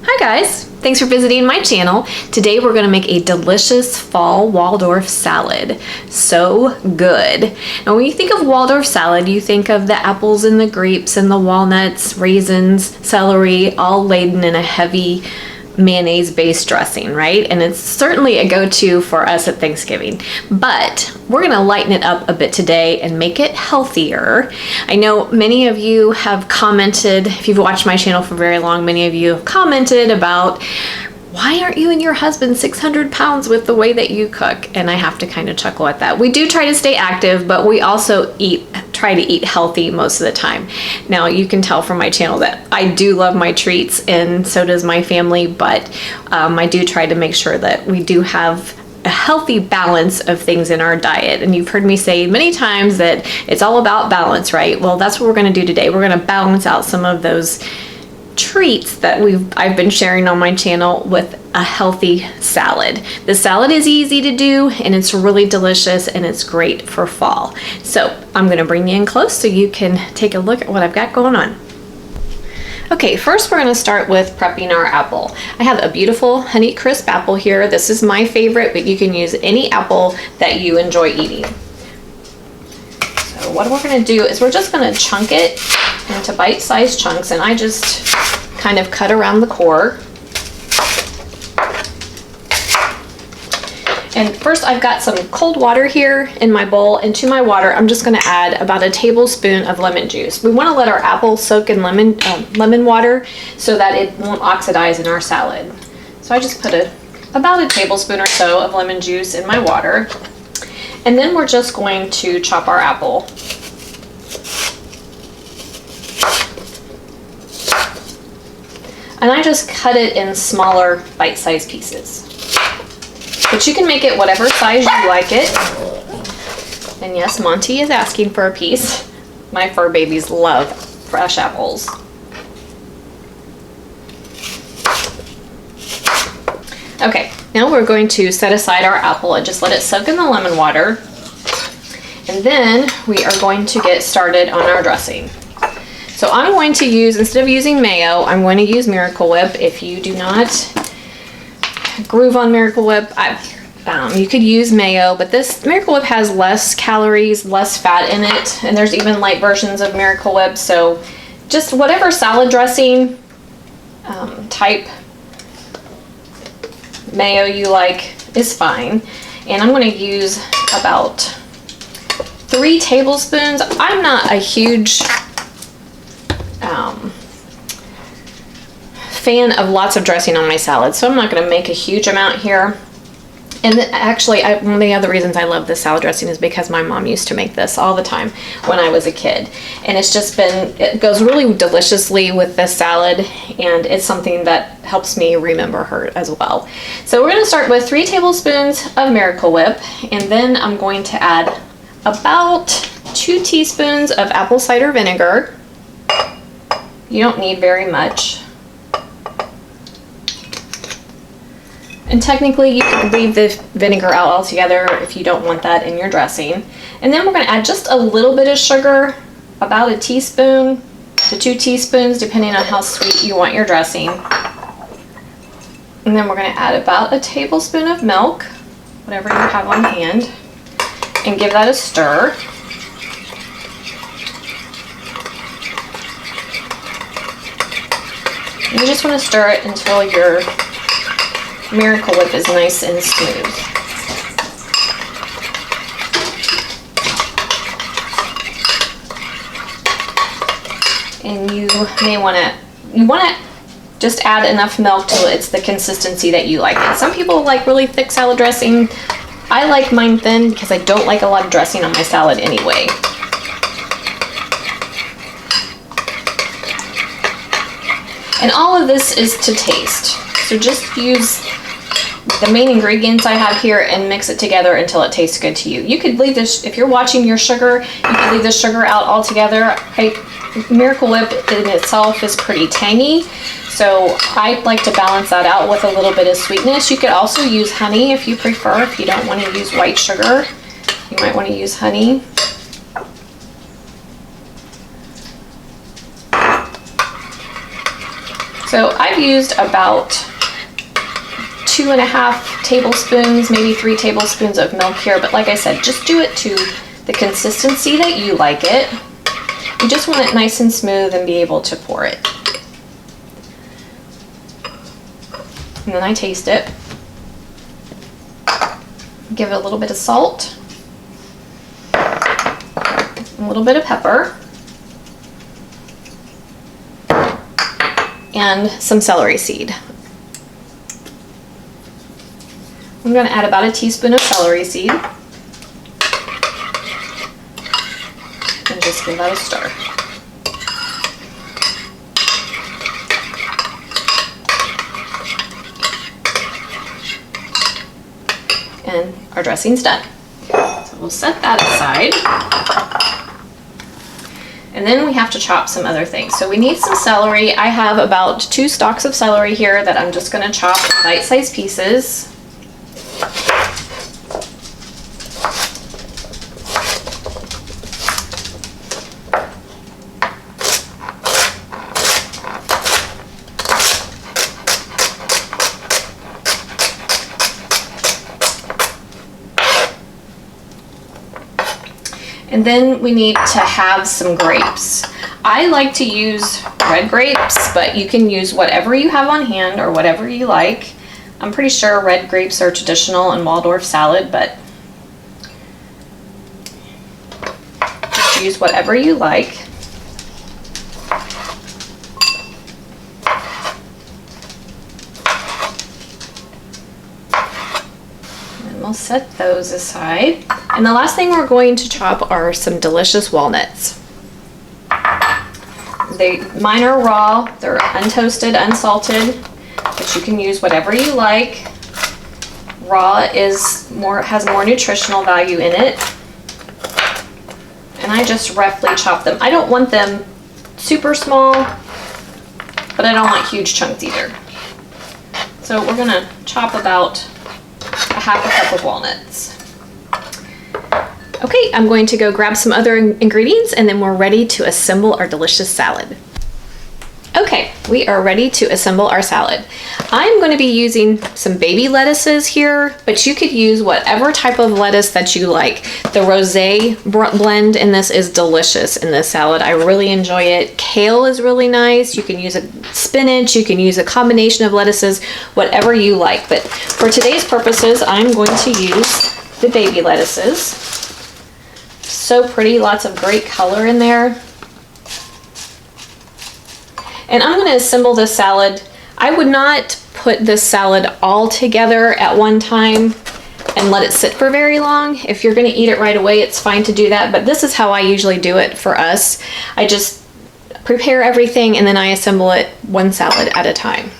Hi guys, thanks for visiting my channel. Today we're going to make a delicious fall Waldorf salad. So good. Now when you think of Waldorf salad, you think of the apples and the grapes and the walnuts, raisins, celery, all laden in a heavy mayonnaise-based dressing, right? And it's certainly a go-to for us at Thanksgiving. But we're gonna lighten it up a bit today and make it healthier. I know many of you have commented, if you've watched my channel for very long, many of you have commented about, why aren't you and your husband 600 pounds with the way that you cook? And I have to kind of chuckle at that. We do try to stay active, but we also try to eat healthy most of the time. Now you can tell from my channel that I do love my treats, and so does my family, but I do try to make sure that we do have a healthy balance of things in our diet. And you've heard me say many times that it's all about balance, right? Well, that's what we're gonna do today. We're gonna balance out some of those treats that I've been sharing on my channel with a healthy salad. The salad is easy to do and it's really delicious and it's great for fall. So I'm gonna bring you in close so you can take a look at what I've got going on. Okay, first we're gonna start with prepping our apple. I have a beautiful Honey Crisp apple here. This is my favorite, but you can use any apple that you enjoy eating. So what we're gonna do is we're just gonna chunk it into bite-sized chunks, and I just kind of cut around the core. And first I've got some cold water here in my bowl, and to my water I'm just going to add about a tablespoon of lemon juice. We want to let our apple soak in lemon water so that it won't oxidize in our salad. So I just put about a tablespoon or so of lemon juice in my water, and then we're just going to chop our apple. And I just cut it in smaller bite-sized pieces. But you can make it whatever size you like it. And yes, Monty is asking for a piece. My fur babies love fresh apples. Okay, now we're going to set aside our apple and just let it soak in the lemon water. And then we are going to get started on our dressing. So I'm going to use, instead of using mayo, I'm going to use Miracle Whip. If you do not groove on Miracle Whip, you could use mayo, but this Miracle Whip has less calories, less fat in it, and there's even light versions of Miracle Whip. So just whatever salad dressing type mayo you like is fine. And I'm going to use about 3 tablespoons. I'm not a huge fan of lots of dressing on my salad, so I'm not going to make a huge amount here. And actually, one of the other reasons I love this salad dressing is because my mom used to make this all the time when I was a kid, and it goes really deliciously with this salad, and it's something that helps me remember her as well. So we're going to start with 3 tablespoons of Miracle Whip, and then I'm going to add about 2 teaspoons of apple cider vinegar. You don't need very much. And technically you can leave the vinegar out altogether if you don't want that in your dressing. And then we're going to add just a little bit of sugar, about a teaspoon to 2 teaspoons, depending on how sweet you want your dressing. And then we're going to add about a tablespoon of milk, whatever you have on hand, and give that a stir. You just want to stir it until your Miracle Whip is nice and smooth. And you want to just add enough milk till it's the consistency that you like it. Some people like really thick salad dressing. I like mine thin because I don't like a lot of dressing on my salad anyway. And all of this is to taste. So just use the main ingredients I have here and mix it together until it tastes good to you. You could leave this, if you're watching your sugar, you could leave the sugar out altogether. Miracle Whip in itself is pretty tangy, so I like to balance that out with a little bit of sweetness. You could also use honey if you prefer. If you don't want to use white sugar, you might want to use honey. So I've used about 2.5 tablespoons, maybe 3 tablespoons of milk here, but like I said, just do it to the consistency that you like it. You just want it nice and smooth and be able to pour it. And then I taste it. Give it a little bit of salt, a little bit of pepper, and some celery seed. I'm going to add about a teaspoon of celery seed and just give that a stir. And our dressing's done. So we'll set that aside. And then we have to chop some other things. So we need some celery. I have about 2 stalks of celery here that I'm just going to chop in bite-sized pieces. And then we need to have some grapes. I like to use red grapes, but you can use whatever you have on hand or whatever you like. I'm pretty sure red grapes are traditional in Waldorf salad, but just use whatever you like. And we'll set those aside. And the last thing we're going to chop are some delicious walnuts. Mine are raw, they're untoasted, unsalted, but you can use whatever you like. Raw has more nutritional value in it. And I just roughly chop them. I don't want them super small, but I don't want huge chunks either. So we're gonna chop about a half a cup of walnuts. Okay, I'm going to go grab some other ingredients and then we're ready to assemble our delicious salad. Okay, we are ready to assemble our salad. I'm going to be using some baby lettuces here, but you could use whatever type of lettuce that you like. The rosé blend in this is delicious in this salad. I really enjoy it. Kale is really nice. You can use a spinach, you can use a combination of lettuces, whatever you like. But for today's purposes, I'm going to use the baby lettuces. So pretty, lots of great color in there. And I'm going to assemble this salad. I would not put this salad all together at one time and let it sit for very long. If you're going to eat it right away, it's fine to do that, but this is how I usually do it for us. I just prepare everything and then I assemble it one salad at a time.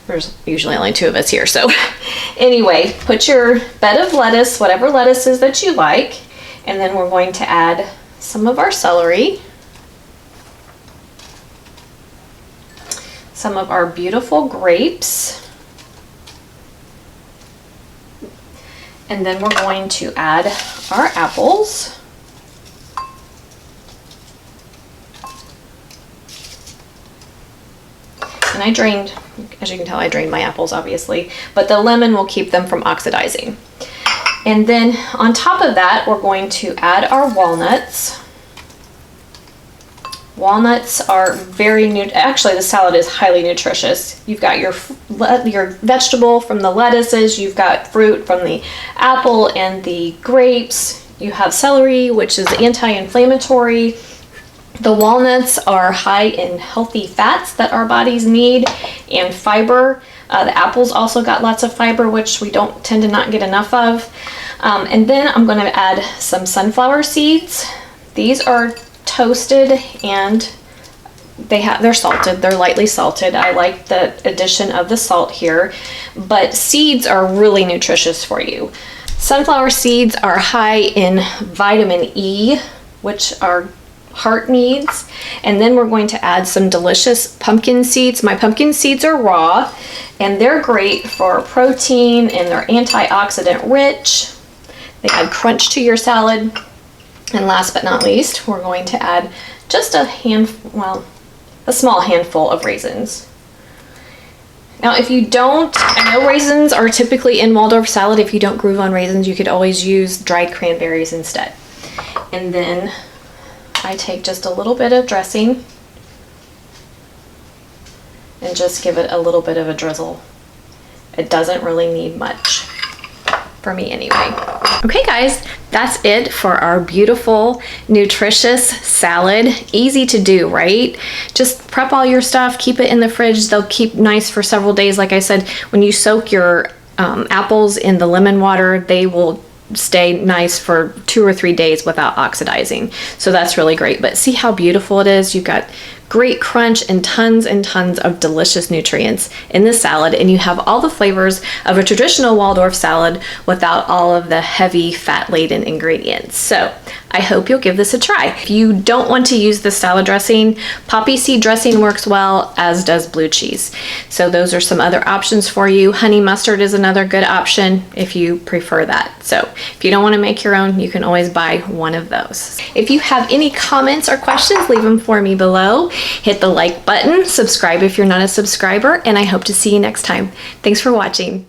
There's usually only 2 of us here, so anyway, put your bed of lettuce, whatever lettuces that you like, and then we're going to add some of our celery, some of our beautiful grapes, and then we're going to add our apples. And I drained, as you can tell, I drained my apples obviously, but the lemon will keep them from oxidizing. And then on top of that, we're going to add our walnuts. Walnuts are actually the salad is highly nutritious. You've got your vegetable from the lettuces, you've got fruit from the apple and the grapes, you have celery, which is anti-inflammatory. The walnuts are high in healthy fats that our bodies need and fiber. The apples also got lots of fiber, which we don't tend to not get enough of. And then I'm going to add some sunflower seeds. These are toasted and they're salted. They're lightly salted. I like the addition of the salt here, but seeds are really nutritious for you. Sunflower seeds are high in vitamin E, which our heart needs. And then we're going to add some delicious pumpkin seeds. My pumpkin seeds are raw and they're great for protein and they're antioxidant rich. They add crunch to your salad. And last but not least, we're going to add just a small handful of raisins. Now, if you don't, I know raisins are typically in Waldorf salad. If you don't groove on raisins, you could always use dried cranberries instead. And then I take just a little bit of dressing and just give it a little bit of a drizzle. It doesn't really need much, for me anyway. Okay guys, that's it for our beautiful, nutritious salad. Easy to do, right? Just prep all your stuff, keep it in the fridge. They'll keep nice for several days. Like I said, when you soak your apples in the lemon water, they will stay nice for 2 or 3 days without oxidizing. So that's really great. But see how beautiful it is? You've got great crunch and tons of delicious nutrients in this salad, and you have all the flavors of a traditional Waldorf salad without all of the heavy fat-laden ingredients. So I hope you'll give this a try. If you don't want to use the salad dressing, poppy seed dressing works well, as does blue cheese. So those are some other options for you. Honey mustard is another good option if you prefer that. So if you don't want to make your own, you can always buy one of those. If you have any comments or questions, leave them for me below. Hit the like button, subscribe if you're not a subscriber, and I hope to see you next time. Thanks for watching.